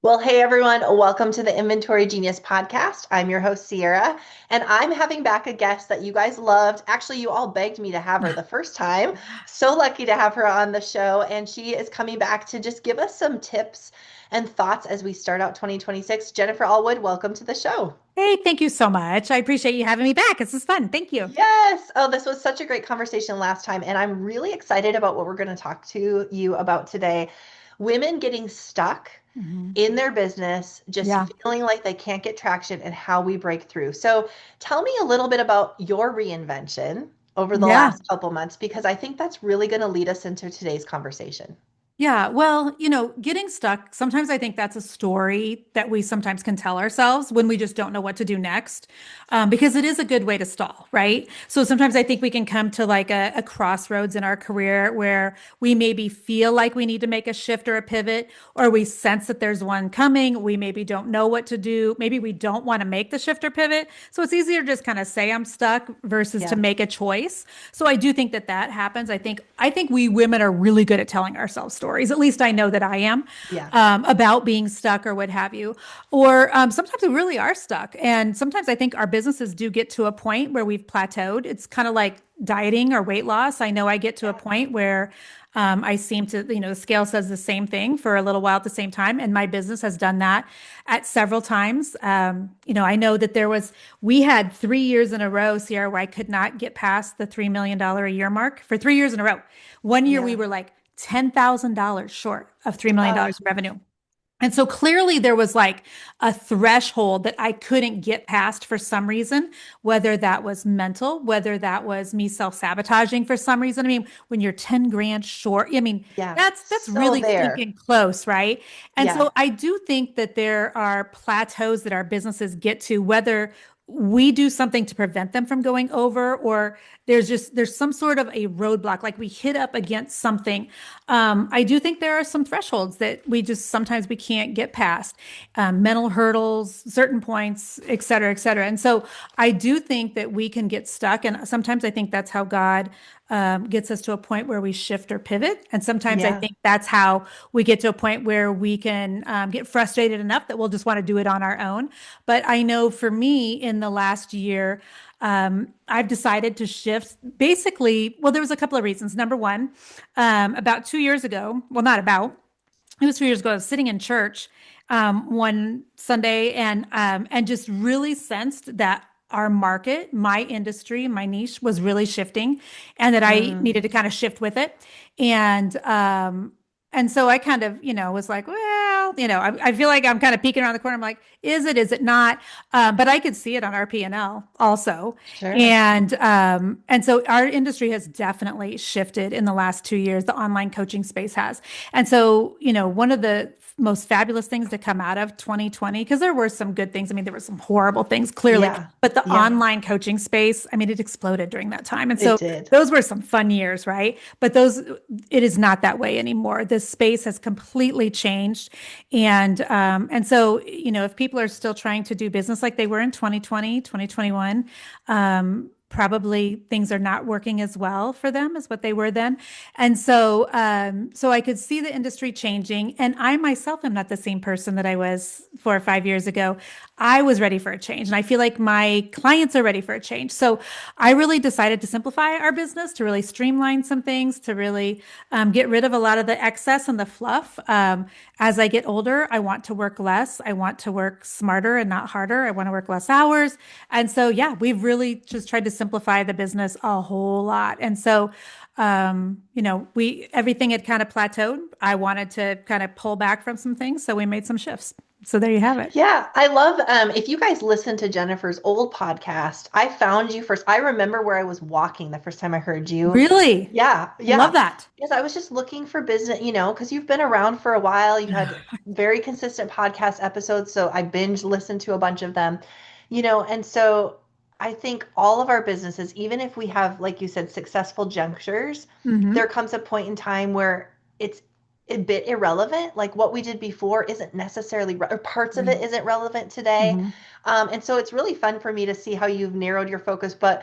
Well, hey everyone, welcome to the Inventory Genius podcast. I'm your host, Ciara, and I'm having back a guest that you guys loved. Actually, you all begged me to have her the first time. So lucky to have her on the show, and she is coming back to just give us some tips and thoughts as we start out 2026. Jennifer Allwood, welcome to the show. Hey, thank you so much. I appreciate you having me back. This is fun. Thank you. Yes. Oh, this was such a great conversation last time, and I'm really excited about what we're going to talk to you about today. Women getting stuck Mhm. in their business, just Yeah. feeling like they can't get traction and how we break through. So tell me a little bit about your reinvention over the Yeah. last couple months, because I think that's really going to lead us into today's conversation. Yeah, well, getting stuck, sometimes I think that's a story that we sometimes can tell ourselves when we just don't know what to do next, because it is a good way to stall, right? So sometimes I think we can come to like a crossroads in our career where we maybe feel like we need to make a shift or a pivot, or we sense that there's one coming. We maybe don't know what to do. Maybe we don't want to make the shift or pivot. So it's easier to just kind of say I'm stuck versus to Yeah. make a choice. So I do think that that happens. I think we women are really good at telling ourselves stories. At least I know that I am, Yeah. about being stuck or what have you. Or sometimes we really are stuck. And sometimes I think our businesses do get to a point where we've plateaued. It's kind of like dieting or weight loss. I know I get to a point where I seem to, the scale says the same thing for a little while at the same time. And my business has done that at several times. I know that we had 3 years in a row, Sierra, where I could not get past the $3 million a year mark for 3 years in a row. One year we Yeah. were like $10,000 short of $3 million Oh, in revenue. And so clearly there was like a threshold that I couldn't get past for some reason, whether that was mental, whether that was me self-sabotaging for some reason. I mean, when you're 10 grand short, I mean, yeah. that's So really there. stinking close, right? And Yeah. so I do think that there are plateaus that our businesses get to, whether we do something to prevent them from going over, or there's some sort of a roadblock, like we hit up against something. I do think there are some thresholds that we just sometimes we can't get past, mental hurdles, certain points, et cetera, et cetera. And so I do think that we can get stuck. And sometimes I think that's how God gets us to a point where we shift or pivot. And sometimes I Yeah. think that's how we get to a point where we can get frustrated enough that we'll just want to do it on our own. But I know for me in the last year, I've decided to shift basically. Well, there was a couple of reasons. Number one, about 2 years ago, well, not about, it was 2 years ago, I was sitting in church one Sunday and just really sensed that our market, my industry, my niche was really shifting, and that I Mm. needed to kind of shift with it. And so I kind of, was like, well, I feel like I'm kind of peeking around the corner. I'm like, is it not? But I could see it on our P&L also. Sure. And so our industry has definitely shifted in the last 2 years. The online coaching space has. And so, one of the most fabulous things to come out of 2020, because there were some good things. I mean, there were some horrible things, clearly, Yeah. but the Yeah. online coaching space, I mean, it exploded during that time. And It so did. those were some fun years, right? But it is not that way anymore. This space has completely changed. And so, if people are still trying to do business like they were in 2020, 2021, probably things are not working as well for them as what they were then. And so I could see the industry changing. And I myself am not the same person that I was 4 or 5 years ago. I was ready for a change. And I feel like my clients are ready for a change. So I really decided to simplify our business, to really streamline some things, to really get rid of a lot of the excess and the fluff. As I get older, I want to work less. I want to work smarter and not harder. I want to work less hours. And so, yeah, we've really just tried to simplify the business a whole lot. And so, everything had kind of plateaued. I wanted to kind of pull back from some things. So we made some shifts. So there you have it. Yeah, I love if you guys listen to Jennifer's old podcast, I found you first. I remember where I was walking the first time I heard you. Really? Yeah, I love yeah. that. Because I was just looking for business, because you've been around for a while. You've had very consistent podcast episodes, so I binge listened to a bunch of them, and so I think all of our businesses, even if we have, like you said, successful junctures, there Hmm. comes a point in time where it's a bit irrelevant. Like what we did before isn't necessarily, or parts of it Right. isn't relevant today. Hmm. And so it's really fun for me to see how you've narrowed your focus. But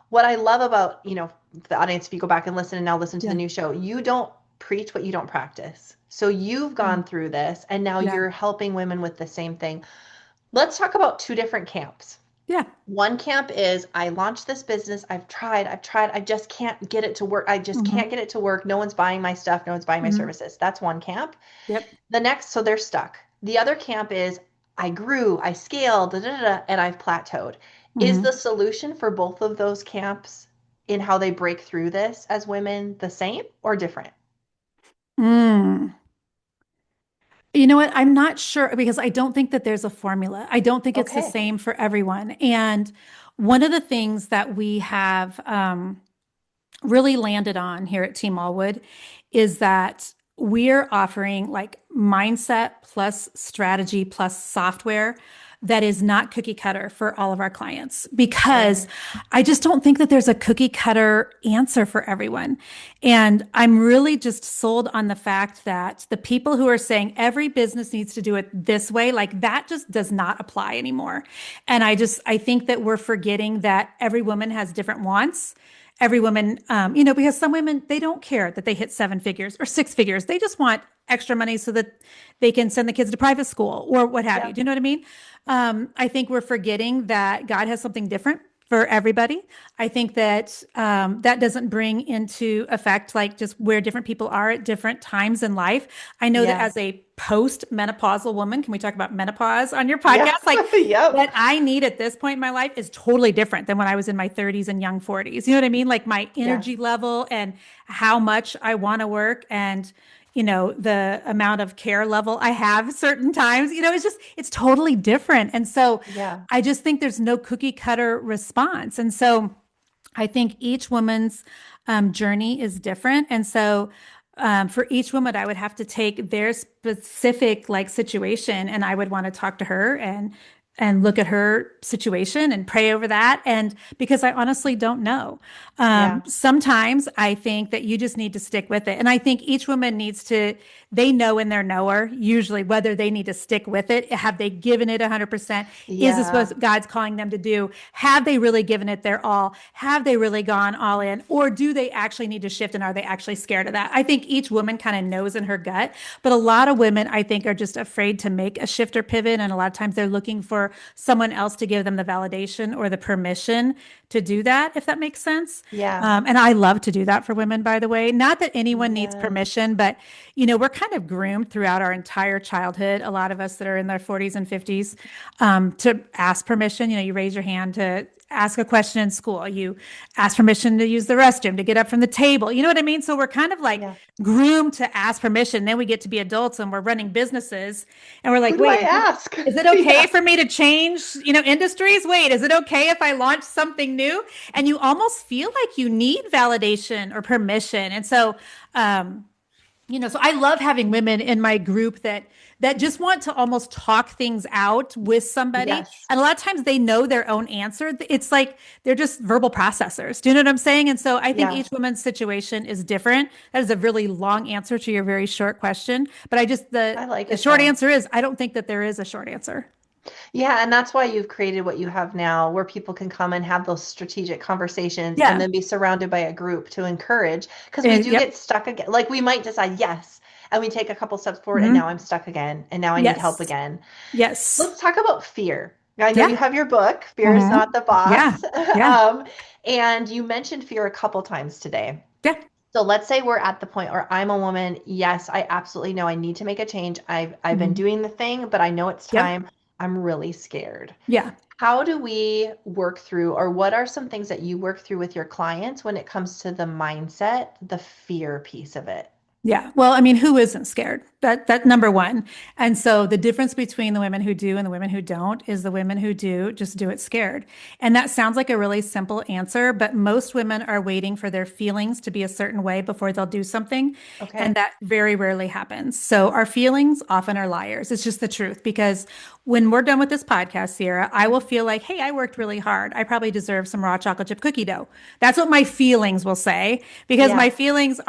what I love about, the audience, if you go back and listen and now listen to the Yeah. new show, you don't preach what you don't practice. So you've gone Mm. through this and now Yeah. you're helping women with the same thing. Let's talk about two different camps. Yeah. One camp is I launched this business. I've tried. I just can't get it to work. I just Hmm. can't get it to work. No one's buying my stuff. No one's buying my Hmm. services. That's one camp. Yep. The next, so they're stuck. The other camp is I grew, I scaled, da, da, da, da, and I've plateaued. Is the Hmm. solution for both of those camps in how they break through this as women the same or different? Mm. You know what? I'm not sure because I don't think that there's a formula. I don't think it's the Okay. same for everyone. And one of the things that we have really landed on here at Team Allwood is that we're offering like mindset plus strategy plus software that is not cookie cutter for all of our clients because Sure. I just don't think that there's a cookie cutter answer for everyone. And I'm really just sold on the fact that the people who are saying every business needs to do it this way, like that just does not apply anymore. And I think that we're forgetting that every woman has different wants. Every woman, because some women, they don't care that they hit seven figures or six figures. They just want extra money so that they can send the kids to private school or what have you. Yep. Do you know what I mean? I think we're forgetting that God has something different for everybody. I think that that doesn't bring into effect like just where different people are at different times in life. I know that as Yes. a post-menopausal woman, can we talk about menopause on your Yep. podcast? Like Yep. what I need at this point in my life is totally different than when I was in my 30s and young 40s. You know what I mean? Like my energy Yes. level and how much I want to work and the amount of care level I have certain times, it's totally different. And so Yeah. I just think there's no cookie cutter response. And so I think each woman's journey is different. And so for each woman, I would have to take their specific like situation and I would want to talk to her and look at her situation and pray over that. And because I honestly don't know. Yeah. Sometimes I think that you just need to stick with it. And I think each woman needs to, they know in their knower, usually whether they need to stick with it. Have they given it 100%? Is this Yeah. what God's calling them to do? Have they really given it their all? Have they really gone all in? Or do they actually need to shift and are they actually scared of that? I think each woman kind of knows in her gut, but a lot of women I think are just afraid to make a shift or pivot. And a lot of times they're looking for someone else to give them the validation or the permission to do that, if that makes sense. Yeah. And I love to do that for women, by the way. Not that anyone needs Yes. permission, but we're kind of groomed throughout our entire childhood. A lot of us that are in their 40s and 50s to ask permission. You raise your hand to ask a question in school. You ask permission to use the restroom, to get up from the table. You know what I mean? So we're kind of like Yeah. groomed to ask permission. Then we get to be adults and we're running businesses and we're Who like, do I wait, ask? is it okay Yeah. for me to change, industries? Wait, is it okay if I launch something new? And you almost feel like you need validation or permission. And so, so I love having women in my group that just want to almost talk things out with somebody. Yes. And a lot of times they know their own answer. It's like they're just verbal processors. Do you know what I'm saying? And so I think Yeah. each woman's situation is different. That is a really long answer to your very short question. But the I like the it short though. answer is I don't think that there is a short answer. Yeah, and that's why you've created what you have now, where people can come and have those strategic conversations and Yeah. then be surrounded by a group to encourage. Because we do get Yep. stuck again. Like we might decide yes, and we take a couple steps forward, and now Hmm. I'm stuck again, and now I need help Yes. again. Yes. Let's talk about fear. I know you Yeah. have your book, Fear is Hmm. Not the Yeah. Boss. Yeah. um, and you mentioned fear a couple times today. Yeah. So let's say we're at the point where I'm a woman. Yes, I absolutely know I need to make a change. I've been Hmm. doing the thing, but I know it's Yep. time. I'm really scared. Yeah. How do we work through, or what are some things that you work through with your clients when it comes to the mindset, the fear piece of it? Yeah. Well, I mean, who isn't scared? That number one. And so the difference between the women who do and the women who don't is the women who do just do it scared. And that sounds like a really simple answer, but most women are waiting for their feelings to be a certain way before they'll do something. And Okay. that very rarely happens. So our feelings often are liars. It's just the truth because when we're done with this podcast, Ciara, I will feel like, hey, I worked really hard. I probably deserve some raw chocolate chip cookie dough. That's what my feelings will say because my Yeah. feelings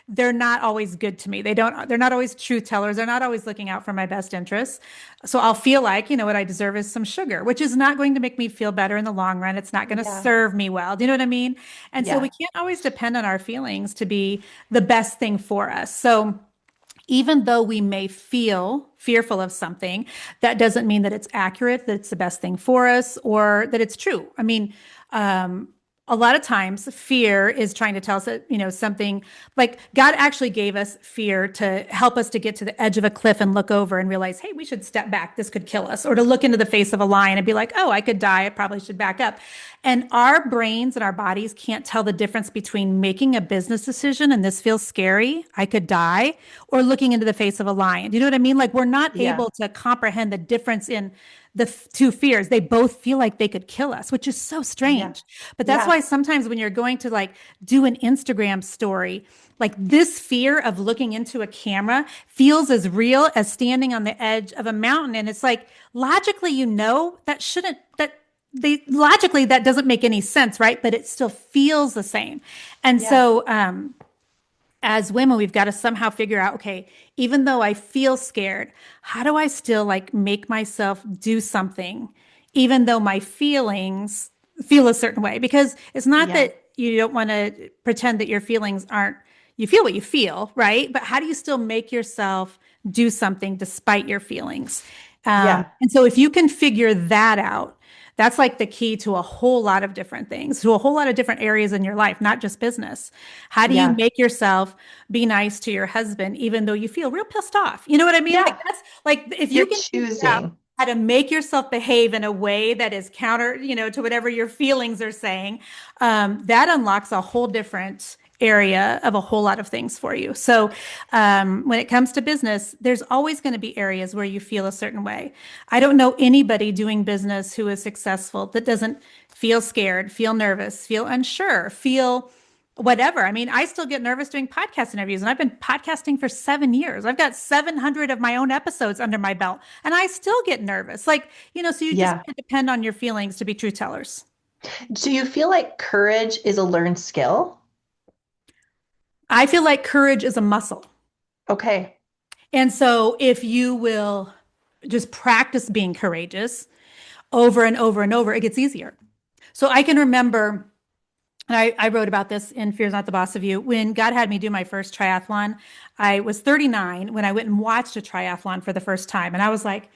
they're not always good to me. They're not always truth tellers. They're not always looking out for my best interests. So I'll feel like, what I deserve is some sugar, which is not going to make me feel better in the long run. It's not going to Yeah. serve me well. Do you know what I mean? And so we Yeah. can't always depend on our feelings to be the best thing for us. So even though we may feel fearful of something, that doesn't mean that it's accurate, that it's the best thing for us, or that it's true. I mean, um, a lot of times fear is trying to tell us that, something like God actually gave us fear to help us to get to the edge of a cliff and look over and realize, hey, we should step back. This could kill us. Or to look into the face of a lion and be like, oh, I could die. I probably should back up. And our brains and our bodies can't tell the difference between making a business decision and this feels scary, I could die, or looking into the face of a lion. Do you know what I mean? Like we're not Yeah. able to comprehend the difference in the two fears. They both feel like they could kill us, which is so Yeah. strange. But that's Yeah. why sometimes when you're going to like do an Instagram story, like this fear of looking into a camera feels as real as standing on the edge of a mountain. And it's like logically, that shouldn't, that they logically that doesn't make any sense, right? But it still feels the same. And Yeah. so, as women, we've got to somehow figure out, okay, even though I feel scared, how do I still like make myself do something, even though my feelings feel a certain way? Because it's not Yeah. that you don't want to pretend that your feelings aren't, you feel what you feel, right? But how do you still make yourself do something despite your feelings? Yeah. And so if you can figure that out, that's like the key to a whole lot of different things, to a whole lot of different areas in your life, not just business. How do you Yeah. make yourself be nice to your husband, even though you feel real pissed off? You know what I mean? Like Yeah. that's like if you You're can figure out choosing. how to make yourself behave in a way that is counter, to whatever your feelings are saying, that unlocks a whole different area of a whole lot of things for you. So, when it comes to business, there's always going to be areas where you feel a certain way. I don't know anybody doing business who is successful that doesn't feel scared, feel nervous, feel unsure, feel whatever. I mean, I still get nervous doing podcast interviews, and I've been podcasting for 7 years. I've got 700 of my own episodes under my belt, and I still get nervous. Like, so you just Yeah. can't depend on your feelings to be truth tellers. Do you feel like courage is a learned skill? I feel like courage is a muscle. Okay. And so if you will just practice being courageous over and over and over, it gets easier. So I can remember, and I wrote about this in Fear's Not the Boss of You. When God had me do my first triathlon, I was 39 when I went and watched a triathlon for the first time. And I was like,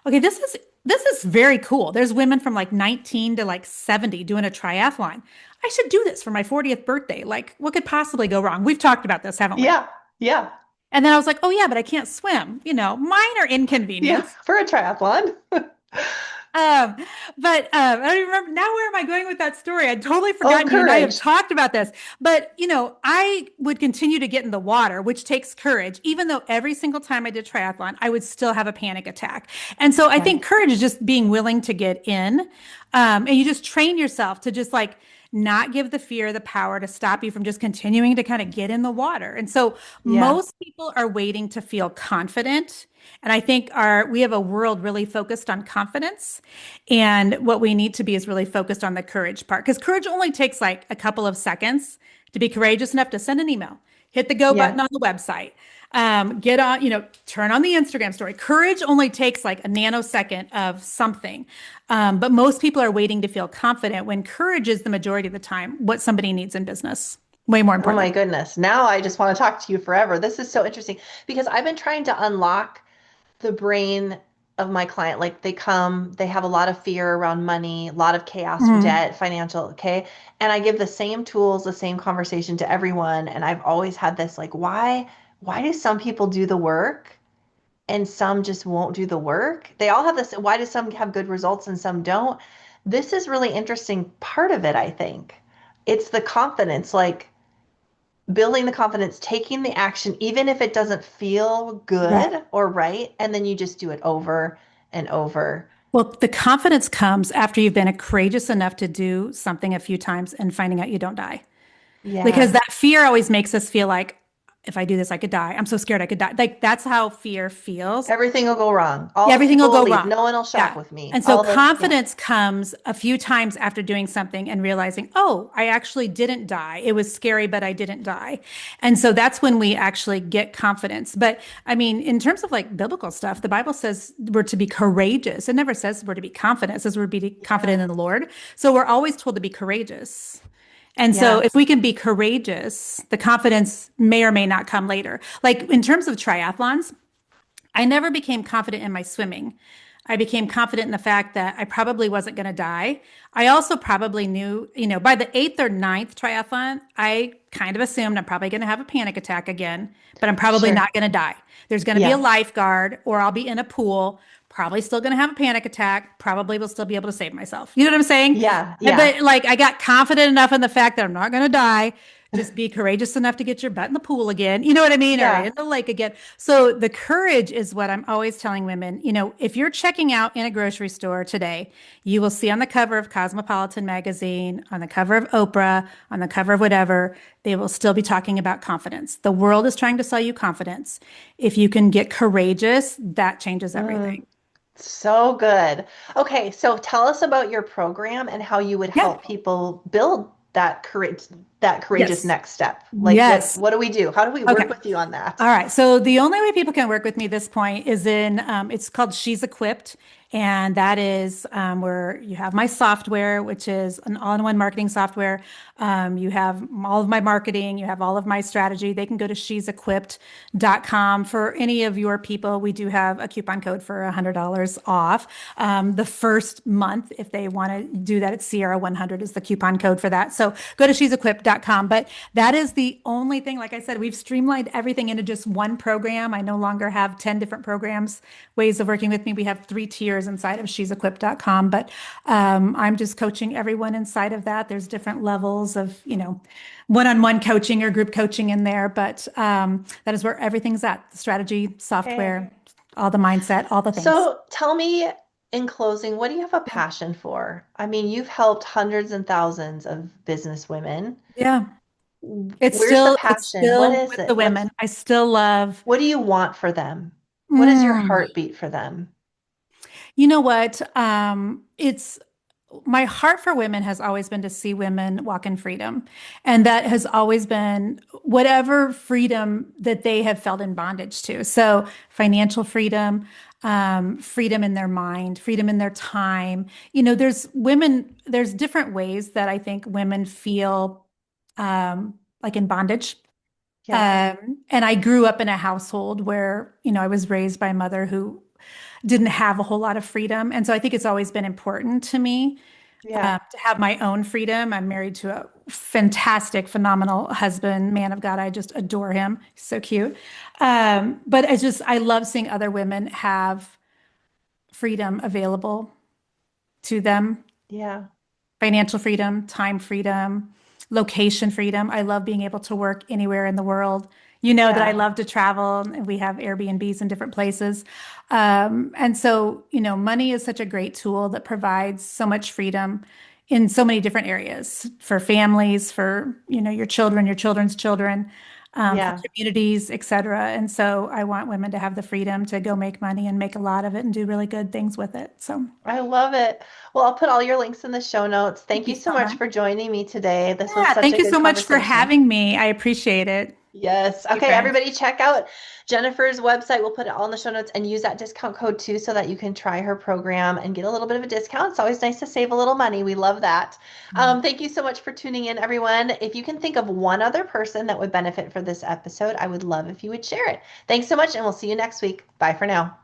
okay, this is very cool. There's women from like 19 to like 70 doing a triathlon. I should do this for my 40th birthday. Like, what could possibly go wrong? We've talked about this, haven't we? Yeah. Yeah. And then I was like, oh yeah, but I can't swim. Minor Yeah. inconvenience. For a triathlon. Um, but I don't even remember now. Where am I going with that story? I'd totally Oh, forgotten you and I have courage. talked about this. But I would continue to get in the water, which takes courage. Even though every single time I did triathlon, I would still have a panic attack. And so I think Right. courage is just being willing to get in, and you just train yourself to just like not give the fear the power to stop you from just continuing to kind of get in the water. And so Yeah. most people are waiting to feel confident. And I think we have a world really focused on confidence. And what we need to be is really focused on the courage part. Because courage only takes like a couple of seconds to be courageous enough to send an email, hit the go button Yeah. on the website, get on, turn on the Instagram story. Courage only takes like a nanosecond of something. But most people are waiting to feel confident when courage is the majority of the time what somebody needs in business. Way more Oh important my than goodness. Now I just want to talk to you forever. This is so interesting because I've been trying to unlock the brain of my client. Like they come, they have a lot of fear around money, a lot of chaos, Mhm. debt, financial, okay? And I give the same tools, the same conversation to everyone. And I've always had this like, why do some people do the work and some just won't do the work? They all have this, why do some have good results and some don't? This is really interesting part of it, I think. It's the confidence, like building the confidence, taking the action, even if it doesn't feel Yeah. good or right, and then you just do it over and over. Well, the confidence comes after you've been courageous enough to do something a few times and finding out you don't die. Because Yeah. that fear always makes us feel like if I do this, I could die. I'm so scared I could die. Like that's how fear feels. Everything will go wrong. All the Everything will people will go leave. wrong. No one will shop Yeah. with me. And so All the, yeah. confidence comes a few times after doing something and realizing, oh, I actually didn't die. It was scary, but I didn't die. And so that's when we actually get confidence. But I mean, in terms of like biblical stuff, the Bible says we're to be courageous. It never says we're to be confident. It says we're to be confident Yeah. in the Lord. So we're always told to be courageous. And so Yeah. if we can be courageous, the confidence may or may not come later. Like in terms of triathlons, I never became confident in my swimming. I became confident in the fact that I probably wasn't going to die. I also probably knew, by the eighth or ninth triathlon, I kind of assumed I'm probably going to have a panic attack again, but I'm probably Sure. not going to die. There's going to be a Yeah. lifeguard, or I'll be in a pool, probably still going to have a panic attack, probably will still be able to save myself. You know what I'm saying? Yeah. Yeah. But like I got confident enough in the fact that I'm not going to die. Just be courageous enough to get your butt in the pool again. You know what I mean? Or Yeah. in the lake again. So the courage is what I'm always telling women. If you're checking out in a grocery store today, you will see on the cover of Cosmopolitan magazine, on the cover of Oprah, on the cover of whatever, they will still be talking about confidence. The world is trying to sell you confidence. If you can get courageous, that changes everything. Mm, so good. Okay, so tell us about your program and how you would Yeah. help people build that courageous Yes. next step. Like Yes. what do we do? How do we Okay. work with you on that? All right. So the only way people can work with me at this point is it's called She's Equipped. And that is where you have my software, which is an all-in-one marketing software. You have all of my marketing, you have all of my strategy. They can go to she'sequipped.com. For any of your people, we do have a coupon code for $100 off. The first month, if they want to do that, it's Ciara 100 is the coupon code for that. So go to she'sequipped.com. But that is the only thing, like I said, we've streamlined everything into just one program. I no longer have 10 different programs, ways of working with me. We have 3 tiers inside of she'sequipped.com, but I'm just coaching everyone inside of that. There's different levels of, one-on-one coaching or group coaching in there, but that is where everything's at. The strategy, Okay. software, all the mindset, all the things. So tell me in closing, what do you have a passion for? I mean, you've helped hundreds and thousands of business women. Yeah. It's Where's the still, it's passion? What still is with the it? women. I still love, What do you want for them? What is your mm, heartbeat for them? you know what? It's my heart for women has always been to see women walk in freedom. And that has always been whatever freedom that they have felt in bondage to. So financial freedom, freedom in their mind, freedom in their time. There's different ways that I think women feel like in bondage. Yeah. And I grew up in a household where, I was raised by a mother who didn't have a whole lot of freedom. And so I think it's always been important to me Yeah. to have my own freedom. I'm married to a fantastic, phenomenal husband, man of God. I just adore him. He's so cute. But I love seeing other women have freedom available to them, Yeah. financial freedom, time freedom, location freedom. I love being able to work anywhere in the world. You know that I Yeah. love to travel, and we have Airbnbs in different places. And so, money is such a great tool that provides so much freedom in so many different areas for families, for, your children, your children's children, for Yeah. communities, et cetera. And so I want women to have the freedom to go make money and make a lot of it and do really good things with it. So I love it. Well, I'll put all your links in the show notes. thank Thank you you so so much much. for joining me today. This was Yeah, such thank a you good so much for conversation. having me. I appreciate it. Yes. Thank you, Okay, friend. everybody check out Jennifer's website. We'll put it all in the show notes and use that discount code too so that you can try her program and get a little bit of a discount. It's always nice to save a little money. We love that. Thank you so much for tuning in, everyone. If you can think of one other person that would benefit for this episode, I would love if you would share it. Thanks so much, and we'll see you next week. Bye for now.